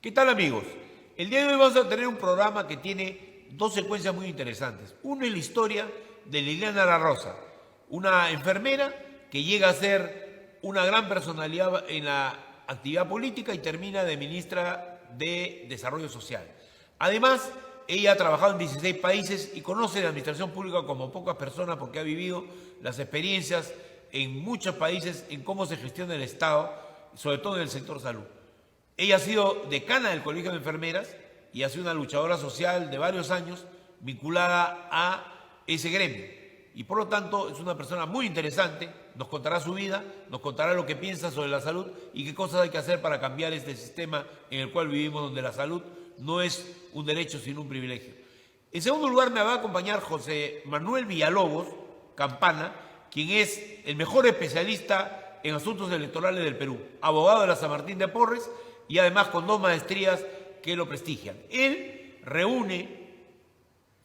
¿Qué tal, amigos? El día de hoy vamos a tener un programa que tiene dos secuencias muy interesantes. Uno es la historia de Liliana La Rosa, una enfermera que llega a ser una gran personalidad en la actividad política y termina de ministra de Desarrollo Social. Además, ella ha trabajado en 16 países y conoce la administración pública como pocas personas porque ha vivido las experiencias en muchos países en cómo se gestiona el Estado, sobre todo en el sector salud. Ella ha sido decana del Colegio de Enfermeras y ha sido una luchadora social de varios años vinculada a ese gremio. Y por lo tanto es una persona muy interesante, nos contará su vida, nos contará lo que piensa sobre la salud y qué cosas hay que hacer para cambiar este sistema en el cual vivimos, donde la salud no es un derecho sino un privilegio. En segundo lugar me va a acompañar José Manuel Villalobos Campana, quien es el mejor especialista en asuntos electorales del Perú, abogado de la San Martín de Porres y además con 2 maestrías que lo prestigian. Él reúne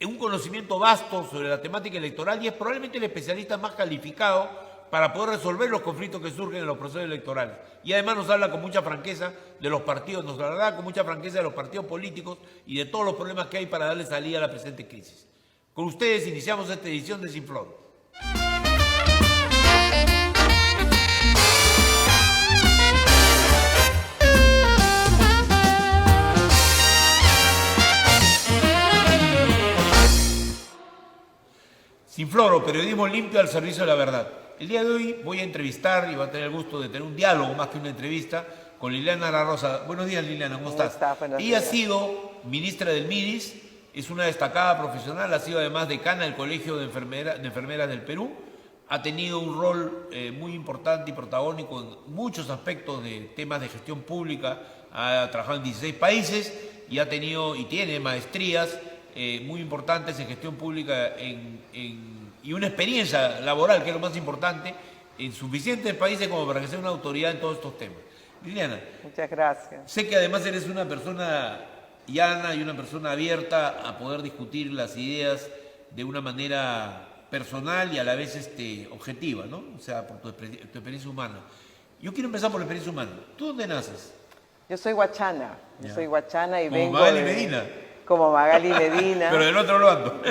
un conocimiento vasto sobre la temática electoral y es probablemente el especialista más calificado para poder resolver los conflictos que surgen en los procesos electorales. Y además nos habla con mucha franqueza de los partidos, nos hablará con mucha franqueza de los partidos políticos y de todos los problemas que hay para darle salida a la presente crisis. Con ustedes iniciamos esta edición de Sin Flor. Sin Floro, periodismo limpio al servicio de la verdad. El día de hoy voy a entrevistar y voy a tener el gusto de tener un diálogo más que una entrevista con Liliana La Rosa. Buenos días, Liliana, ¿cómo estás? Ella ha sido ministra del MIDIS, es una destacada profesional, ha sido además decana del Colegio de Enfermeras del Perú, ha tenido un rol muy importante y protagónico en muchos aspectos de temas de gestión pública, ha trabajado en 16 países y ha tenido y tiene maestrías muy importantes en gestión pública y una experiencia laboral, que es lo más importante, en suficientes países como para que sea una autoridad en todos estos temas. Liliana. Muchas gracias. Sé que además eres una persona llana y una persona abierta a poder discutir las ideas de una manera personal y a la vez objetiva, ¿no? O sea, por tu experiencia humana. Yo quiero empezar por la experiencia humana. ¿Tú dónde naces? Yo soy huachana. Yo soy huachana y vengo Magali Medina. Como Magali Medina. Pero del otro lado.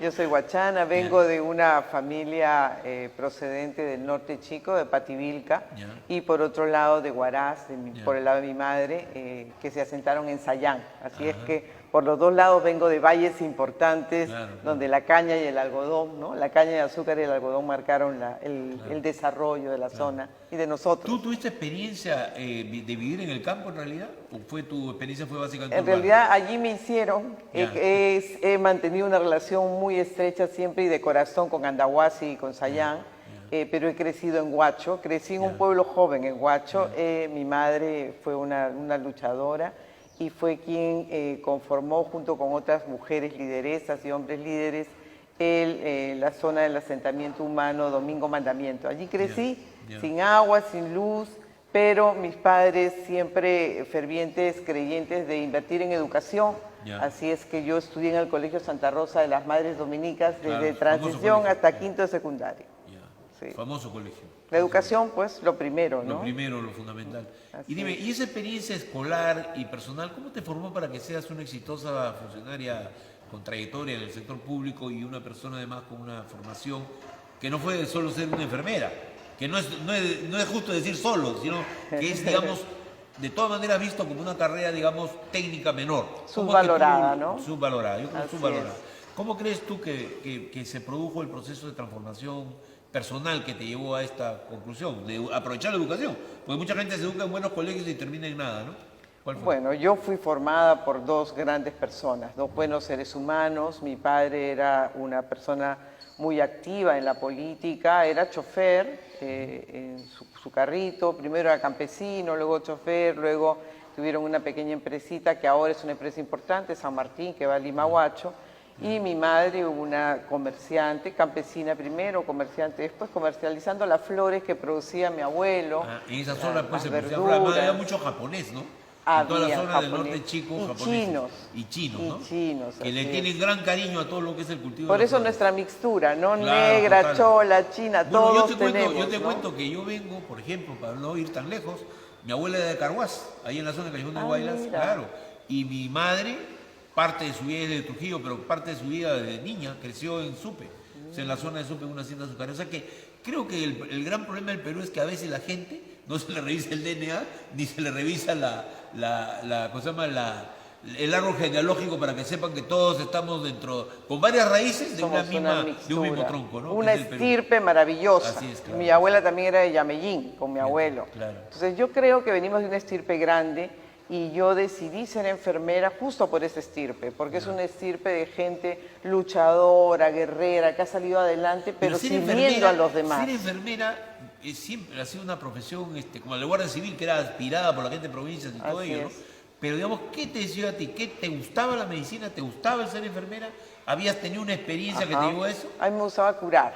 Yo soy huachana, vengo de una familia procedente del norte chico, de Pativilca, y por otro lado de Huaraz, por el lado de mi madre, que se asentaron en Sayán. Así es que por los dos lados vengo de valles importantes, donde la caña y el algodón, ¿no? La caña de azúcar y el algodón marcaron el desarrollo de la zona y de nosotros. ¿Tú tuviste experiencia de vivir en el campo en realidad? ¿O tu experiencia fue básicamente en realidad allí me hicieron, he mantenido una relación muy estrecha siempre y de corazón con Andahuasi y con Sayán, pero he crecido en Huacho, crecí en un pueblo joven en Huacho, mi madre fue una luchadora y fue quien conformó junto con otras mujeres lideresas y hombres líderes la zona del asentamiento humano Domingo Mandamiento. Allí crecí sin agua, sin luz, pero mis padres siempre fervientes creyentes de invertir en educación. Así es que yo estudié en el Colegio Santa Rosa de las Madres Dominicas desde transición hasta quinto de secundaria. Sí. Famoso colegio. La educación, pues, lo primero, ¿no? Lo primero, lo fundamental. Y dime, ¿y esa experiencia escolar y personal, cómo te formó para que seas una exitosa funcionaria con trayectoria en el sector público y una persona además con una formación que no fue solo ser una enfermera? Que no es justo decir solo, sino que es, digamos, de todas maneras visto como una carrera, digamos, técnica menor. Subvalorada, ¿no? Subvalorada, yo creo subvalorada. ¿Cómo crees tú que se produjo el proceso de transformación personal que te llevó a esta conclusión, de aprovechar la educación? Porque mucha gente se educa en buenos colegios y termina en nada, ¿no? ¿Cuál fue? Bueno, yo fui formada por 2 grandes personas, 2 buenos seres humanos. Mi padre era una persona muy activa en la política, era chofer en su carrito, primero era campesino, luego chofer, luego tuvieron una pequeña empresita que ahora es una empresa importante, San Martín, que va a Limahuacho, y mi madre, una comerciante, campesina primero, comerciante después, comercializando las flores que producía mi abuelo. En esa zona pues se producía mucho japonés, ¿no? En toda la zona del norte chico, japoneses. Y chinos, ¿no? Y chinos. Que le tienen gran cariño a todo lo que es el cultivo. Por eso nuestra mixtura, ¿no? Claro, negra, total. Chola, china, bueno, todos tenemos. Yo te cuento que yo vengo, por ejemplo, para no ir tan lejos, Mi abuela era de Carhuaz, ahí en la zona de Callejón de Guaylas, mira. claro. Y mi madre, parte de su vida es de Trujillo, pero parte de su vida desde niña creció en Supe. O sea, en la zona de Supe, en una hacienda azucarera. O sea que creo que el gran problema del Perú es que a veces la gente no se le revisa el DNA, ni se le revisa ¿cómo se llama? El árbol genealógico para que sepan que todos estamos dentro, con varias raíces de, Somos de un mixtura, mismo tronco, ¿no? Una Que es el Perú. estirpe maravillosa. Así es, claro. Mi abuela también era de Yamellín, con mi abuelo. Claro. Entonces yo creo que venimos de una estirpe grande y yo decidí ser enfermera justo por esa estirpe, porque es una estirpe de gente luchadora, guerrera, que ha salido adelante, pero ser sirviendo a los demás. Ser enfermera siempre ha sido una profesión, como la de Guardia Civil, que era aspirada por la gente de provincias y todo Así ello, ¿no? es. Pero digamos, ¿qué te decidió a ti? ¿Qué te gustaba la medicina? ¿Te gustaba el ser enfermera? ¿Habías tenido una experiencia que te Ajá. llevó a eso? A mí me gustaba curar.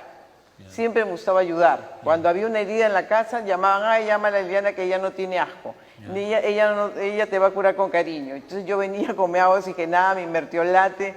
Siempre me gustaba ayudar. Cuando había una herida en la casa, llamaban, ay, llama a la Liliana que ella no tiene asco. Ella te va a curar con cariño. Entonces yo venía con mi agua oxigenada, mi mertiolate,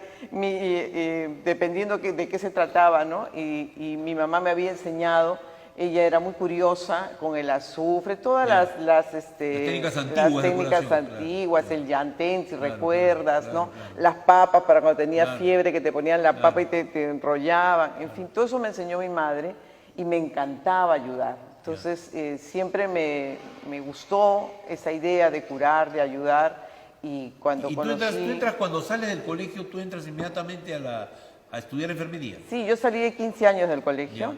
dependiendo de qué se trataba, ¿no? Y mi mamá me había enseñado, ella era muy curiosa con el azufre, todas las técnicas antiguas de curación, antiguas, claro. el llantén, si Claro, recuerdas, claro, ¿no? claro. Las papas para cuando tenías Claro. fiebre, que te ponían la Claro. papa y te enrollaban. En fin, todo eso me enseñó mi madre y me encantaba ayudar. Entonces, siempre me gustó esa idea de curar, de ayudar. Y cuando Y conocí... tú entras cuando sales del colegio, tú entras inmediatamente a estudiar enfermería. Sí, yo salí de 15 años del colegio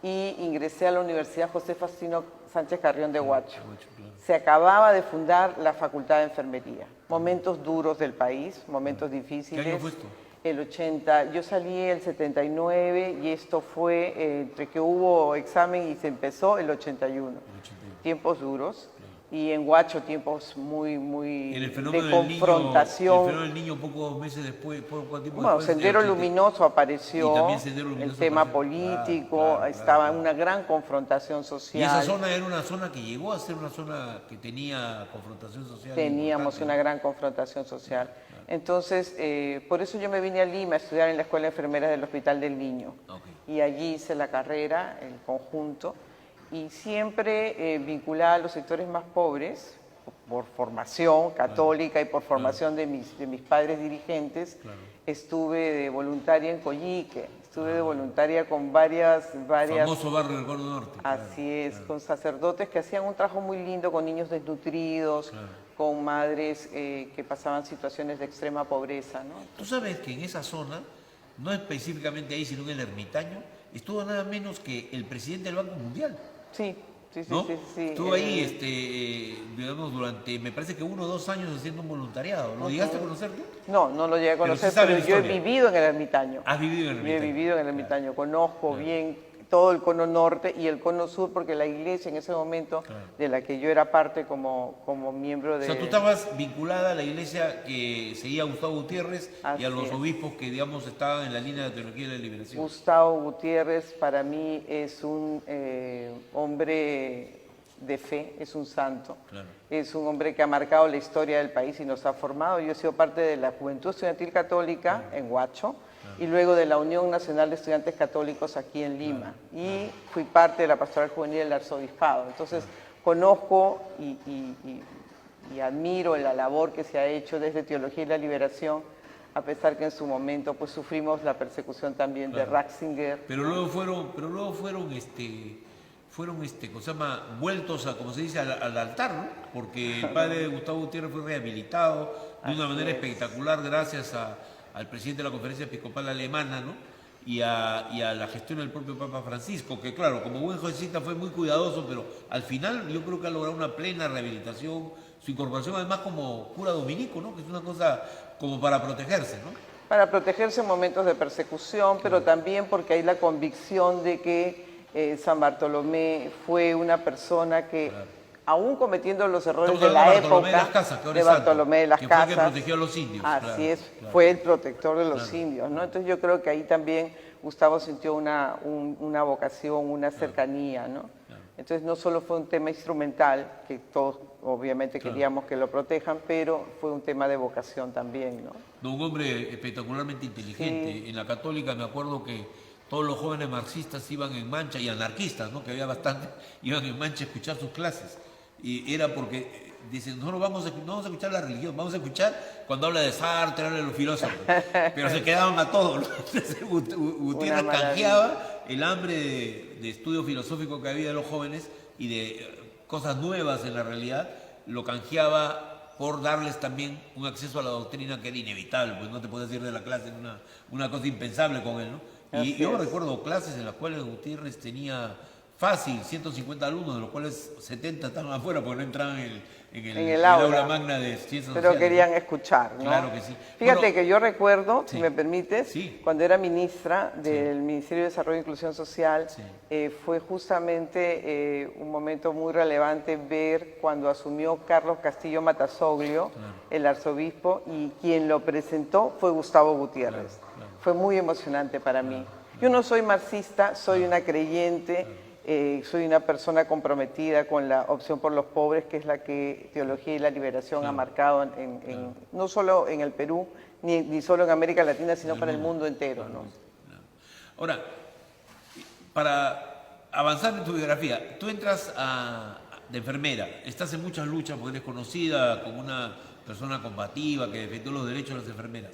y ingresé a la Universidad José Faustino Sánchez Carrión de Huacho. Claro. Se acababa de fundar la Facultad de Enfermería. Momentos duros del país, momentos difíciles. ¿Qué año fue esto? El 80, yo salí el 79 y esto fue entre que hubo examen y se empezó el 81. Tiempos duros. Y en Huacho tiempos muy En el de fenómeno confrontación. el fenómeno del niño pocos meses después, poco tiempo Bueno, después. Sendero del 80. Luminoso apareció, Y también Sendero Luminoso el tema apareció. político, Claro, estaba claro. una gran confrontación Y social. esa zona era una zona que llegó a ser una zona que tenía confrontación social. Teníamos importante, una ¿no? gran confrontación social. Entonces, por eso yo me vine a Lima a estudiar en la Escuela de Enfermeras del Hospital del Niño. Ok. Y allí hice la carrera, el conjunto, y siempre vinculada a los sectores más pobres, por formación católica y por formación de mis padres dirigentes. Claro. Estuve de voluntaria en Coyique, estuve de voluntaria con varias... Famoso barrio del Cono Norte. Así es, con sacerdotes que hacían un trabajo muy lindo con niños desnutridos, con madres que pasaban situaciones de extrema pobreza, ¿no? Tú sabes que en esa zona, no específicamente ahí, sino en el Ermitaño, estuvo nada menos que el presidente del Banco Mundial. Sí, sí, sí, ¿No? sí, sí. Estuvo ahí, digamos, durante, me parece que 1 o 2 años haciendo un voluntariado. ¿Lo llegaste a conocer tú? No, no lo llegué a Pero conocer, sí sabes pero la yo he historia. vivido en el Ermitaño. Has vivido en el Yo he Ermitaño. vivido en el Ermitaño, conozco bien todo el cono norte y el cono sur, porque la iglesia en ese momento, de la que yo era parte como miembro de... O sea, tú estabas vinculada a la iglesia que seguía a Gustavo Gutiérrez y Así a los es. obispos que, digamos, estaban en la línea de la teología de la liberación. Gustavo Gutiérrez para mí es un hombre de fe, es un santo, Claro. es un hombre que ha marcado la historia del país y nos ha formado. Yo he sido parte de la Juventud Estudiantil Católica en Huacho y luego de la Unión Nacional de Estudiantes Católicos aquí en Lima y fui parte de la Pastoral Juvenil del Arzobispado. Entonces conozco y admiro la labor que se ha hecho desde Teología y la Liberación, a pesar que en su momento pues sufrimos la persecución también de Ratzinger. Pero luego fueron, ¿cómo se llama? Vueltos a, como se dice, al altar, ¿no? Porque el padre de Gustavo Gutiérrez fue rehabilitado de una manera espectacular gracias al presidente de la Conferencia Episcopal Alemana, ¿no? Y a la gestión del propio Papa Francisco, que claro, como buen jesuita fue muy cuidadoso, pero al final yo creo que ha logrado una plena rehabilitación, su incorporación además como cura dominico, ¿no? Que es una cosa como para protegerse, ¿no? Para protegerse en momentos de persecución, pero también porque hay la convicción de que San Bartolomé fue una persona que, aún cometiendo los errores Estamos de la hablando de Bartolomé de época, las Casas, que ahora de es santo, Bartolomé de las que fue el que Casas, protegió a los indios, así claro, es, claro. fue el protector de los indios, ¿no? Entonces yo creo que ahí también Gustavo sintió una vocación, una cercanía, ¿no? Entonces no solo fue un tema instrumental, que todos obviamente queríamos que lo protejan, pero fue un tema de vocación también, ¿no? Un hombre espectacularmente inteligente. Sí. En la Católica me acuerdo que todos los jóvenes marxistas iban en mancha, y anarquistas, ¿no? Que había bastante, iban en mancha a escuchar sus clases. Y era porque dicen, no vamos a escuchar la religión, vamos a escuchar cuando habla de Sartre, habla de los filósofos. Pero se quedaban a todos, ¿no? Entonces Gutiérrez canjeaba el hambre de estudio filosófico que había de los jóvenes y de cosas nuevas en la realidad, lo canjeaba por darles también un acceso a la doctrina que era inevitable, pues no te podías ir de la clase, una cosa impensable con él, ¿no? Y yo recuerdo clases en las cuales Gutiérrez tenía fácil 150 alumnos, de los cuales 70 estaban afuera porque no entraban en el aula magna de ciencias pero sociales, querían ¿no? escuchar, ¿no? Claro que sí. Fíjate Bueno, que yo recuerdo, sí, si me permites, sí, cuando era ministra del Ministerio de Desarrollo e Inclusión Social, sí, fue justamente un momento muy relevante ver cuando asumió Carlos Castillo Matasoglio, claro, el arzobispo, y quien lo presentó fue Gustavo Gutiérrez. claro, claro. Fue muy emocionante para mí. Yo no soy marxista, soy una creyente, soy una persona comprometida con la opción por los pobres, que es la que Teología y la Liberación ha marcado no solo en el Perú, ni solo en América Latina, sino para el mundo entero, ¿no? Ahora, para avanzar en tu biografía, tú entras de enfermera, estás en muchas luchas porque eres conocida como una persona combativa que defendió los derechos de las enfermeras.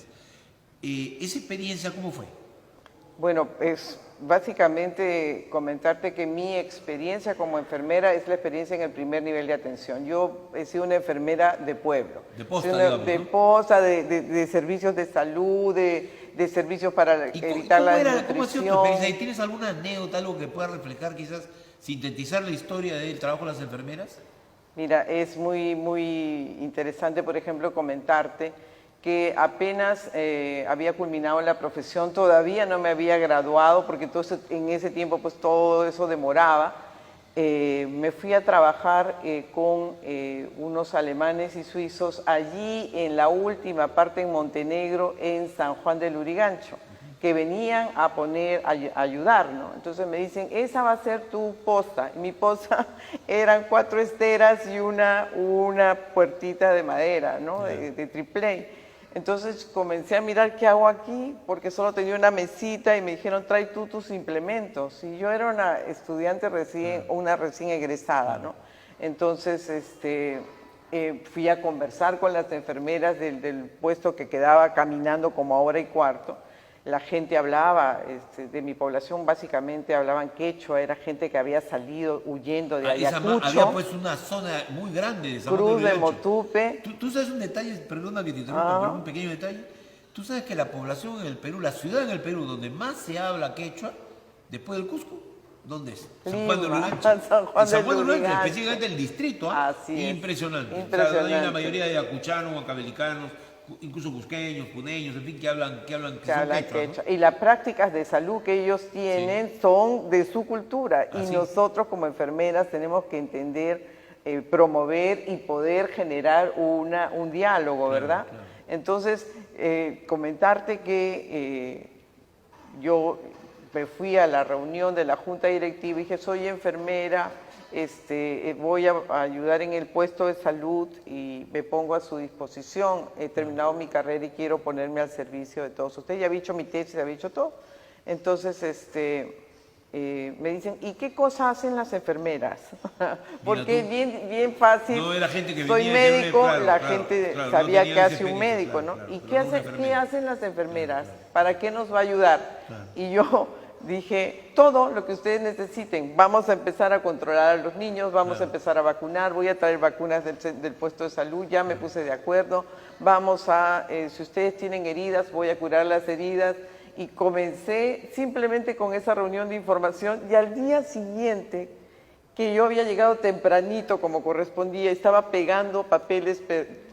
¿Esa experiencia cómo fue? Bueno, es básicamente comentarte que mi experiencia como enfermera es la experiencia en el primer nivel de atención. Yo he sido una enfermera de pueblo. De posta, digamos, de ¿no? posta, de servicios de salud, de servicios para evitar la desnutrición. ¿Cómo ha sido tu experiencia? ¿Y tienes alguna anécdota, algo que pueda reflejar, quizás sintetizar la historia del trabajo de las enfermeras? Mira, es muy, muy interesante, por ejemplo, comentarte que apenas había culminado la profesión, todavía no me había graduado, porque en ese tiempo pues todo eso demoraba. Me fui a trabajar con unos alemanes y suizos allí en la última parte en Montenegro, en San Juan del Lurigancho, que venían a ayudar, ¿no? Entonces me dicen, esa va a ser tu posta. Y mi posta eran 4 esteras y una puertita de madera, ¿no? De triplé. Entonces comencé a mirar qué hago aquí, porque solo tenía una mesita y me dijeron, trae tú tus implementos. Y yo era una estudiante recién egresada, ¿no? Entonces fui a conversar con las enfermeras del puesto que quedaba caminando como a hora y cuarto. La gente hablaba, de mi población básicamente hablaban quechua, era gente que había salido huyendo de Ayacucho. Había pues una zona muy grande de San Juan Cruz del de Lurigancho. Motupe. ¿Tú sabes un detalle, perdona que te interrumpa, pero un pequeño detalle? ¿Tú sabes que la población en el Perú, la ciudad en el Perú donde más se habla quechua, después del Cusco, ¿dónde es? San Juan del Lurigancho. San Juan del Lurigancho, Lurigancho. específicamente el distrito, ¿ah? Así es. Impresionante. Impresionante. O sea, hay una mayoría de acuchanos, huancavelicanos, incluso cusqueños, puneños, en fin, que hablan son quechua, ¿no? Y las prácticas de salud que ellos tienen son de su cultura. Y nosotros como enfermeras tenemos que entender, promover y poder generar un diálogo, ¿verdad? Claro. Entonces, comentarte que yo me fui a la reunión de la junta directiva y dije, soy enfermera, voy a ayudar en el puesto de salud y me pongo a su disposición. He terminado mi carrera y quiero ponerme al servicio de todos ustedes. Ya había hecho mi tesis, había hecho todo. Entonces, me dicen, ¿y qué cosas hacen las enfermeras? Porque es bien fácil. No, era gente que soy venía médico, claro, la claro, gente claro, sabía no qué hace un médico, ¿no? Claro, ¿Y qué hacen las enfermeras? ¿Para qué nos va a ayudar? Claro. Y yo dije, todo lo que ustedes necesiten, vamos a empezar a controlar a los niños, vamos a empezar a vacunar, voy a traer vacunas del puesto de salud, ya me puse de acuerdo, si ustedes tienen heridas, voy a curar las heridas. Y comencé simplemente con esa reunión de información y al día siguiente, que yo había llegado tempranito como correspondía, estaba pegando papeles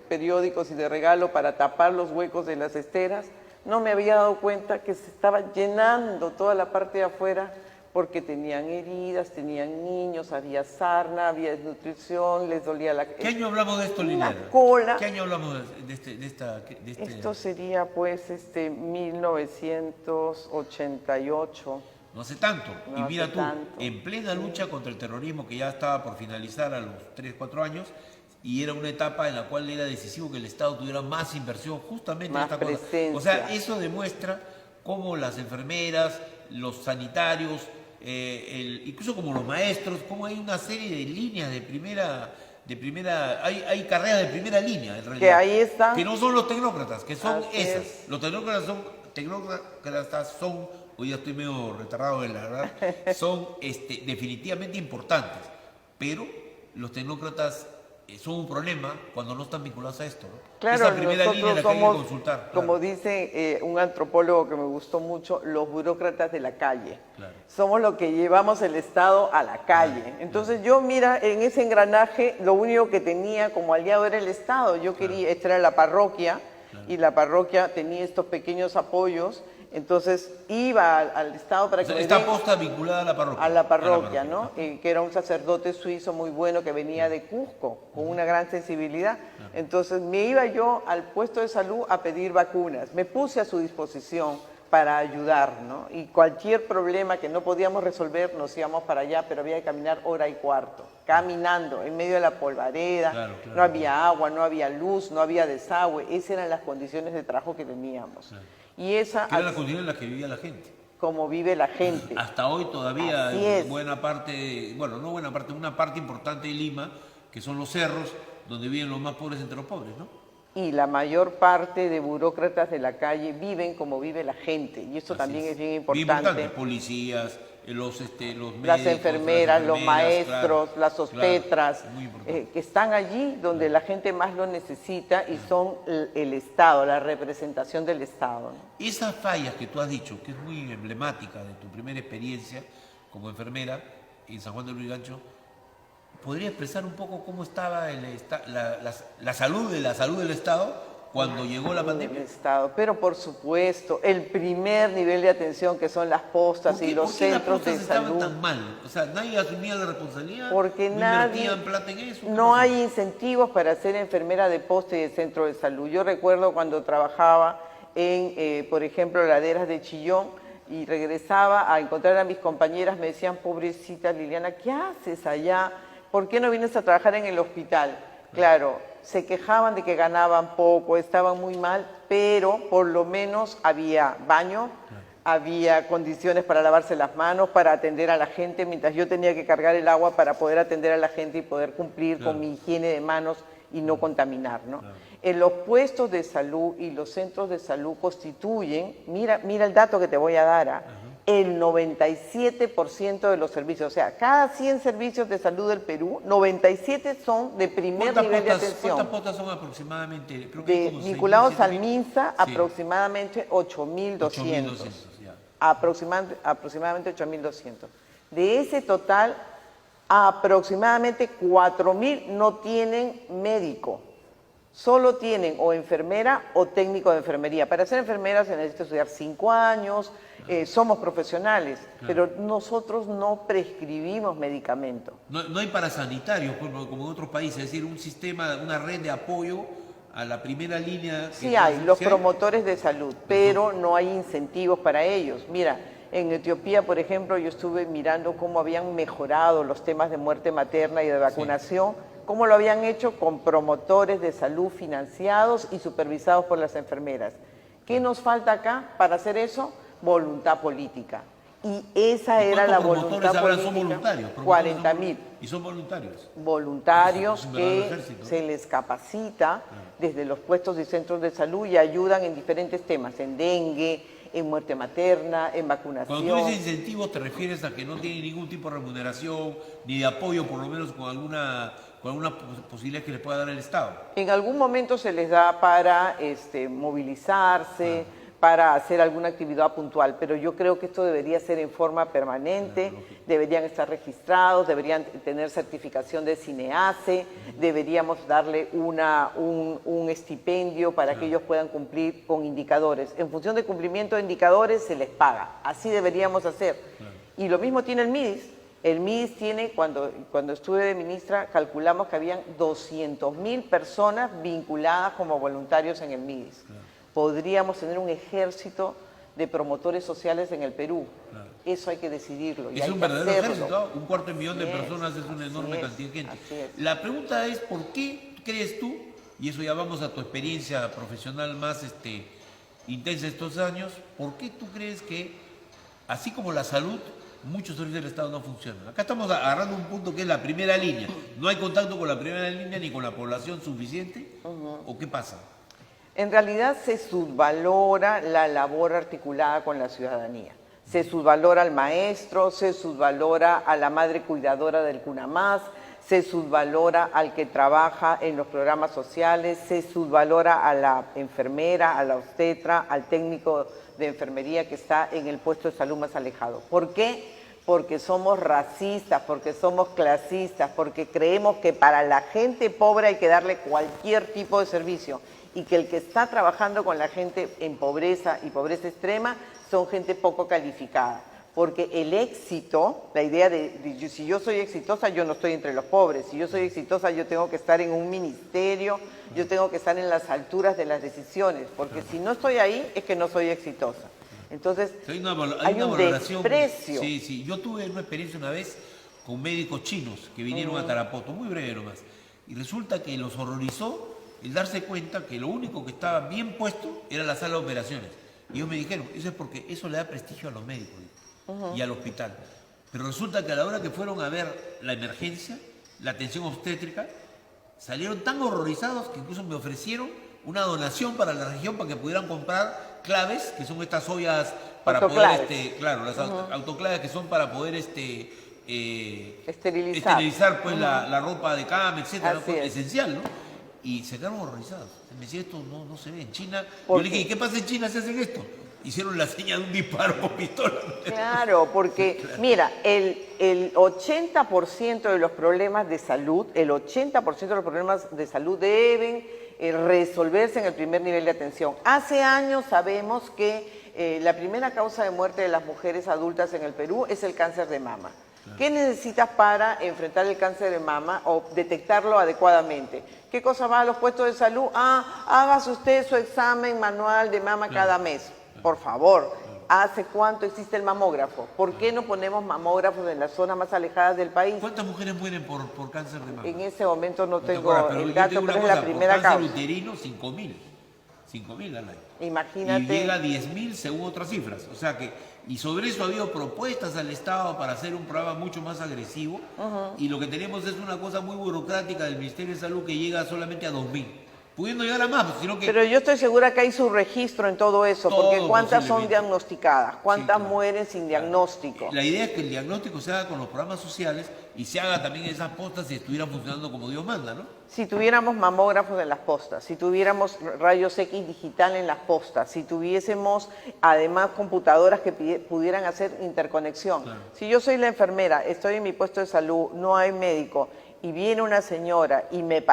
periódicos y de regalo para tapar los huecos de las esteras, no me había dado cuenta que se estaba llenando toda la parte de afuera porque tenían heridas, tenían niños, había sarna, había desnutrición, les dolía la... ¿Qué año hablamos de esto, Liliana? Cola. ¿Qué año hablamos de este? Esto sería pues 1988. No hace tanto. No y mira tú, tanto. en plena lucha contra el terrorismo que ya estaba por finalizar a los 3, 4 años, y era una etapa en la cual era decisivo que el Estado tuviera más inversión justamente más en esta presencia. cosa. O sea, eso demuestra cómo las enfermeras, los sanitarios, incluso como los maestros, cómo hay una serie de líneas de primera hay carreras de primera línea, en realidad. Que ahí está. Que no son los tecnócratas, que son Así esas. es. Los tecnócratas son, hoy ya estoy medio retardado en la verdad, son definitivamente importantes. Pero los tecnócratas son un problema cuando no están vinculados a esto, ¿no? Claro, Esa primera línea en la que hay que somos, consultar. Claro. como dice un antropólogo que me gustó mucho, los burócratas de la calle. Claro. Somos los que llevamos el Estado a la calle. Entonces yo, mira, en ese engranaje, lo único que tenía como aliado era el Estado. Yo quería, esta era la parroquia, y la parroquia tenía estos pequeños apoyos. Entonces iba al Estado para que me Esta den posta vinculada a la parroquia. a la parroquia, ¿no? Que era un sacerdote suizo muy bueno que venía de Cusco, con una gran sensibilidad. Entonces me iba yo al puesto de salud a pedir vacunas. Me puse a su disposición para ayudar, ¿no? Y cualquier problema que no podíamos resolver, nos íbamos para allá, pero había que caminar hora y cuarto, caminando en medio de la polvareda, Claro. no había agua, no había luz, no había desagüe. Esas eran las condiciones de trabajo que teníamos. Y esa, Que era la condición en la que vivía la gente. como vive la gente. Hasta hoy todavía Así es. buena parte, bueno, no buena parte, una parte importante de Lima, que son los cerros, donde viven los más pobres entre los pobres, ¿no? Y la mayor parte de burócratas de la calle viven como vive la gente. Y esto también es bien importante. Policías, los médicos, Las enfermeras, los maestros, claro, las obstetras, claro, muy importante. que están allí donde la gente más lo necesita y son el Estado, la representación del Estado, ¿no? Esas fallas que tú has dicho, que es muy emblemática de tu primera experiencia como enfermera en San Juan de Lurigancho, ¿podría expresar un poco cómo estaba la salud del Estado cuando llegó la Del pandemia? Estado. Pero por supuesto, el primer nivel de atención que son las postas y los centros de salud. Estaban tan mal? O sea, nadie asumía la responsabilidad, Porque no nadie, invertían plata en eso. no hay incentivos para ser enfermera de poste y de centro de salud. Yo recuerdo cuando trabajaba en, por ejemplo, laderas de Chillón y regresaba a encontrar a mis compañeras, me decían, pobrecita Liliana, ¿qué haces allá? ¿Por qué no vienes a trabajar en el hospital? Claro, se quejaban de que ganaban poco, estaban muy mal, pero por lo menos había baño, había condiciones para lavarse las manos, para atender a la gente, mientras yo tenía que cargar el agua para poder atender a la gente y poder cumplir con mi higiene de manos y no contaminar, ¿no? En los puestos de salud y los centros de salud constituyen, mira el dato que te voy a dar, el 97% de los servicios. O sea, cada 100 servicios de salud del Perú, 97 son de primer nivel de atención. ¿Cuántas postas son aproximadamente? Creo que hay como Vinculados 6.000, al 7.000. MINSA, Sí. aproximadamente 8.200. 8.200, ya. Aproximadamente 8.200. De ese total, aproximadamente 4.000 no tienen médico. Solo tienen o enfermera o técnico de enfermería. Para ser enfermera se necesita estudiar 5 años, somos profesionales, pero nosotros no prescribimos medicamento. No hay parasanitarios como en otros países, es decir, un sistema, una red de apoyo a la primera línea. Sí hay, los promotores de salud, pero no hay incentivos para ellos. Mira, en Etiopía, por ejemplo, yo estuve mirando cómo habían mejorado los temas de muerte materna y de vacunación, cómo lo habían hecho con promotores de salud financiados y supervisados por las enfermeras. ¿Qué nos falta acá para hacer eso? Voluntad política. Y esa era la voluntad política. Son voluntarios. 40.000. Y son voluntarios. Voluntarios que se les capacita desde los puestos y centros de salud y ayudan en diferentes temas, en dengue, en muerte materna, en vacunación. Cuando tú dices incentivos, te refieres a que no tienen ningún tipo de remuneración ni de apoyo, por lo menos con alguna posibilidad que les pueda dar el Estado. En algún momento se les da para movilizarse, para hacer alguna actividad puntual, pero yo creo que esto debería ser en forma permanente, deberían estar registrados, deberían tener certificación de CINEACE, deberíamos darle un estipendio para que ellos puedan cumplir con indicadores. En función del cumplimiento de indicadores se les paga, así deberíamos hacer. Y lo mismo tiene el MIDIS. El MIDIS tiene, cuando estuve de ministra, calculamos que habían 200.000 personas vinculadas como voluntarios en el MIDIS. Podríamos tener un ejército de promotores sociales en el Perú. Eso hay que decidirlo. Es un verdadero ejército, un 250.000 de personas es una enorme cantidad de gente. La pregunta es, ¿por qué crees tú, y eso ya vamos a tu experiencia profesional más intensa estos años, ¿por qué tú crees que, así como la salud, muchos servicios del Estado no funcionan. Acá estamos agarrando un punto que es la primera línea. ¿No hay contacto con la primera línea ni con la población suficiente? ¿O qué pasa? En realidad se subvalora la labor articulada con la ciudadanía. Se subvalora al maestro, se subvalora a la madre cuidadora del CUNAMAS, se subvalora al que trabaja en los programas sociales, se subvalora a la enfermera, a la obstetra, al técnico de enfermería que está en el puesto de salud más alejado. ¿Por qué? Porque somos racistas, porque somos clasistas, porque creemos que para la gente pobre hay que darle cualquier tipo de servicio y que el que está trabajando con la gente en pobreza y pobreza extrema son gente poco calificada. Porque el éxito, la idea de si yo soy exitosa, yo no estoy entre los pobres. Si yo soy exitosa, yo tengo que estar en un ministerio, yo tengo que estar en las alturas de las decisiones. Porque si no estoy ahí, es que no soy exitosa. Entonces, hay un desprecio. Sí, sí. Yo tuve una experiencia una vez con médicos chinos que vinieron a Tarapoto, muy breve nomás. Y resulta que los horrorizó el darse cuenta que lo único que estaba bien puesto era la sala de operaciones. Y ellos me dijeron, eso es porque eso le da prestigio a los médicos y al hospital. Pero resulta que a la hora que fueron a ver la emergencia, la atención obstétrica, salieron tan horrorizados que incluso me ofrecieron una donación para la región para que pudieran comprar claves, que son estas ollas para autoclaves. poder, claro, las autoclaves que son para poder esterilizar pues la ropa de cama, etcétera, Así es. esencial, ¿no? Y se quedaron horrorizados. Me decía, esto no se ve en China. ¿Por Yo le dije, qué? ¿y qué pasa en China si hacen esto? Hicieron la seña de un disparo con pistola. Claro, porque mira, el 80% de los problemas de salud, deben resolverse en el primer nivel de atención. Hace años sabemos que la primera causa de muerte de las mujeres adultas en el Perú es el cáncer de mama. Claro. ¿Qué necesitas para enfrentar el cáncer de mama o detectarlo adecuadamente? ¿Qué cosa va a los puestos de salud? Hágase usted su examen manual de mama cada mes. Por favor, ¿hace cuánto existe el mamógrafo? ¿Por qué no ponemos mamógrafos en las zonas más alejadas del país? ¿Cuántas mujeres mueren por cáncer de mama? En ese momento no tengo el dato, pero es la primera causa. Cáncer uterino, 5.000. 5.000 al año. Imagínate. Y llega a 10.000 según otras cifras. O sea que, y sobre eso ha habido propuestas al Estado para hacer un programa mucho más agresivo. Y lo que tenemos es una cosa muy burocrática del Ministerio de Salud que llega solamente a 2.000. Pudiendo llegar a más, sino que... Pero yo estoy segura que hay su registro en todo eso, porque ¿cuántas son diagnosticadas? ¿Cuántas mueren sin diagnóstico? La idea es que el diagnóstico se haga con los programas sociales y se haga también esas postas si estuvieran funcionando como Dios manda, ¿no? Si tuviéramos mamógrafos en las postas, si tuviéramos rayos X digital en las postas, si tuviésemos además computadoras que pudieran hacer interconexión. Claro. Si yo soy la enfermera, estoy en mi puesto de salud, no hay médico, y viene una señora y me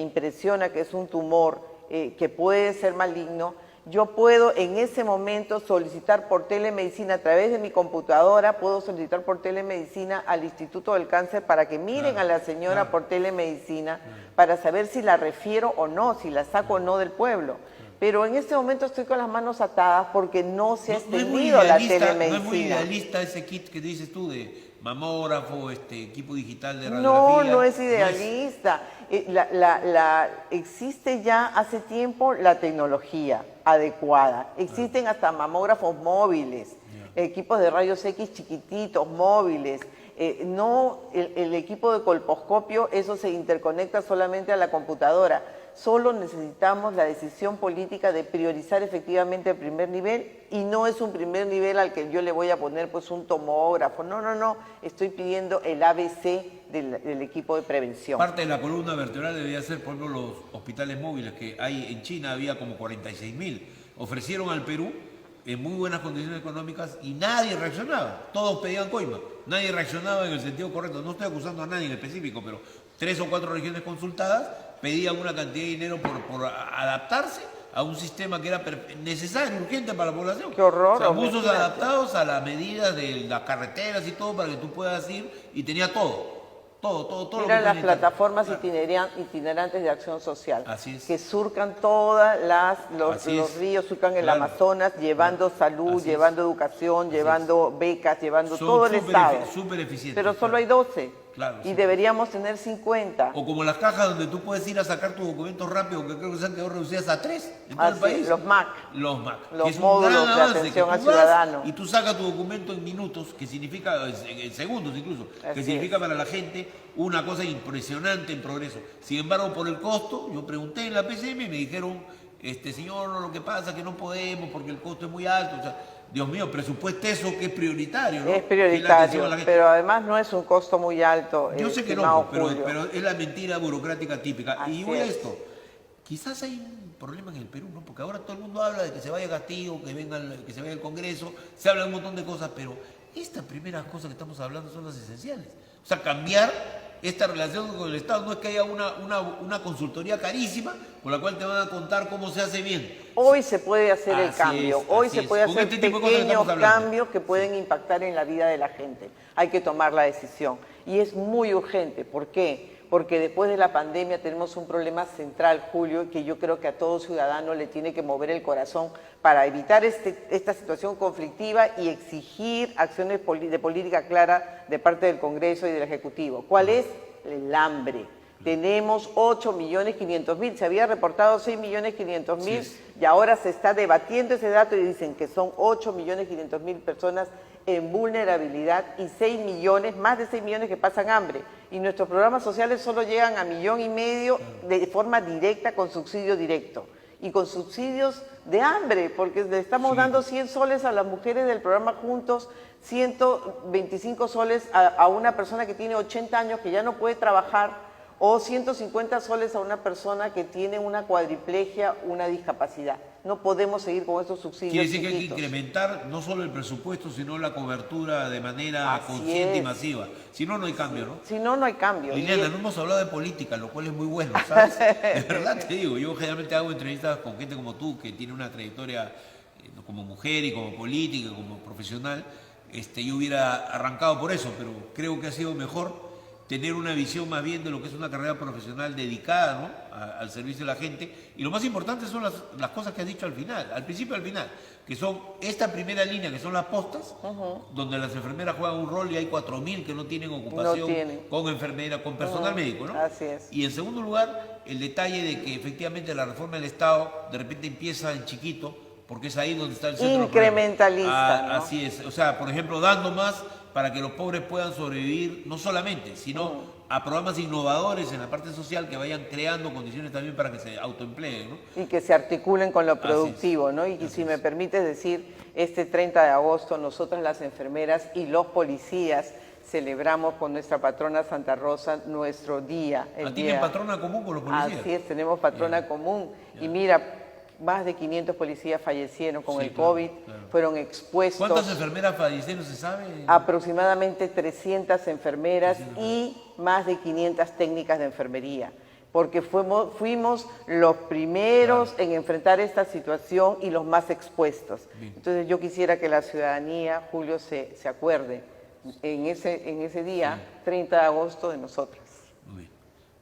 impresiona que es un tumor que puede ser maligno, yo puedo en ese momento solicitar por telemedicina a través de mi computadora, puedo solicitar por telemedicina al Instituto del Cáncer para que miren a la señora por telemedicina para saber si la refiero o no, si la saco o no del pueblo. Pero en este momento estoy con las manos atadas porque no se ha extendido la telemedicina. No es muy idealista ese kit que dices tú de mamógrafo, equipo digital de radiografía. No es idealista. Existe ya hace tiempo la tecnología adecuada. Existen hasta mamógrafos móviles, equipos de rayos X chiquititos, móviles. El equipo de colposcopio, eso se interconecta solamente a la computadora. Solo necesitamos la decisión política de priorizar efectivamente el primer nivel y no es un primer nivel al que yo le voy a poner pues un tomógrafo. No. Estoy pidiendo el ABC del equipo de prevención. Parte de la columna vertebral debería ser, por ejemplo, los hospitales móviles que hay en China, había como 46.000. Ofrecieron al Perú en muy buenas condiciones económicas y nadie reaccionaba. Todos pedían coima. Nadie reaccionaba en el sentido correcto. No estoy acusando a nadie en específico, pero 3 o 4 regiones consultadas pedían una cantidad de dinero por adaptarse a un sistema que era necesario, urgente para la población. ¡Qué horror! O sea, buses adaptados a las medidas de las carreteras y todo para que tú puedas ir y tenía todo. Todo. Eran las plataformas itinerantes de acción social. Así es. Que surcan todas los ríos, surcan el Amazonas, llevando salud, llevando educación, llevando becas, llevando todo el Estado. Súper eficientes. Pero solo hay 12. Claro, y sí. deberíamos tener 50. O como las cajas donde tú puedes ir a sacar tus documentos rápido, que creo que se han quedado reducidas a 3 en todo el Así, país. los MAC. Los MAC. Los que es un módulos gran de avance, atención que al tú vas ciudadano. y tú sacas tu documento en minutos, que significa, en segundos incluso, Así que significa es. para la gente una cosa impresionante en progreso. Sin embargo, por el costo, yo pregunté en la PCM y me dijeron, señor, lo que pasa es que no podemos porque el costo es muy alto. O sea, Dios mío, presupueste eso que es prioritario, ¿no? Es Que es la atención prioritario, a la gente. pero además no es un costo muy alto. Yo sé que estimado no, pero Julio. es la mentira burocrática típica. Así Y voy a es. esto. Quizás hay un problema en el Perú, ¿no? Porque ahora todo el mundo habla de que se vaya Castillo, que se vaya el Congreso, se habla de un montón de cosas, pero estas primeras cosas que estamos hablando son las esenciales. O sea, cambiar esta relación con el Estado no es que haya una consultoría carísima con la cual te van a contar cómo se hace bien. Hoy se puede hacer el Así cambio, es, hoy así se es. puede Con hacer este tipo de cosas que pequeños estamos hablando. cambios que pueden impactar en la vida de la gente. Hay que tomar la decisión y es muy urgente. ¿Por qué? Porque después de la pandemia tenemos un problema central, Julio, que yo creo que a todo ciudadano le tiene que mover el corazón para evitar esta situación conflictiva y exigir acciones de política clara de parte del Congreso y del Ejecutivo. ¿Cuál es? El hambre. Tenemos 8.500.000, se había reportado 6.500.000 Sí. y ahora se está debatiendo ese dato y dicen que son 8.500.000 personas en vulnerabilidad y 6 millones, más de 6 millones que pasan hambre. Y nuestros programas sociales solo llegan a 1,5 millones de forma directa con subsidio directo. Y con subsidios de hambre, porque le estamos dando 100 soles a las mujeres del programa Juntos, 125 soles a una persona que tiene 80 años que ya no puede trabajar, o 150 soles a una persona que tiene una cuadriplegia, una discapacidad. No podemos seguir con estos subsidios Quiere decir que hay que chiquitos. incrementar no solo el presupuesto, sino la cobertura de manera Así consciente y es. masiva. Si no, no hay cambio, ¿no? Si no, no hay cambio. Liliana, Y- no hemos hablado de política, lo cual es muy bueno, ¿sabes? De verdad te digo, yo generalmente hago entrevistas con gente como tú, que tiene una trayectoria como mujer y como política, como profesional. Yo hubiera arrancado por eso, pero creo que ha sido mejor tener una visión más bien de lo que es una carrera profesional dedicada, ¿no? Al servicio de la gente. Y lo más importante son las cosas que has dicho al final, al principio y al final, que son esta primera línea, que son las postas, donde las enfermeras juegan un rol y hay 4.000 que no tienen ocupación tienen. con enfermera, con personal médico, ¿no? Así es. Y en segundo lugar, el detalle de que efectivamente la reforma del Estado de repente empieza en chiquito, porque es ahí donde está el centro del problema. Incrementalista, ¿no? Así es. O sea, por ejemplo, dando más para que los pobres puedan sobrevivir, no solamente, sino a programas innovadores en la parte social que vayan creando condiciones también para que se autoempleen, ¿no? y que se articulen con lo es. productivo, ¿no? Y si me permites decir, este 30 de agosto nosotras las enfermeras y los policías celebramos con nuestra patrona Santa Rosa nuestro día. ¿Tienen patrona común con los policías? Así es, tenemos patrona común. Y mira, más de 500 policías fallecieron con Sí, el claro, COVID, claro. fueron expuestos. ¿Cuántas enfermeras fallecieron, se sabe? Aproximadamente 300 enfermeras y más de 500 técnicas de enfermería, porque fuimos los primeros en enfrentar esta situación y los más expuestos. Bien. Entonces yo quisiera que la ciudadanía, Julio, se acuerde en ese día, 30 de agosto, de nosotras. Muy bien.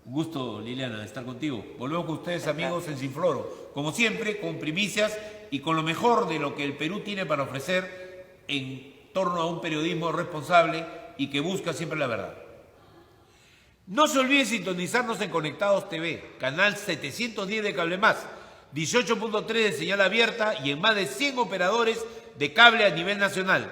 Un gusto, Liliana, de estar contigo. Volvemos con ustedes, amigos, en Sinfloro. Como siempre, con primicias y con lo mejor de lo que el Perú tiene para ofrecer en torno a un periodismo responsable y que busca siempre la verdad. No se olviden sintonizarnos en Conectados TV, canal 710 de Cable Más, 18.3 de señal abierta y en más de 100 operadores de cable a nivel nacional.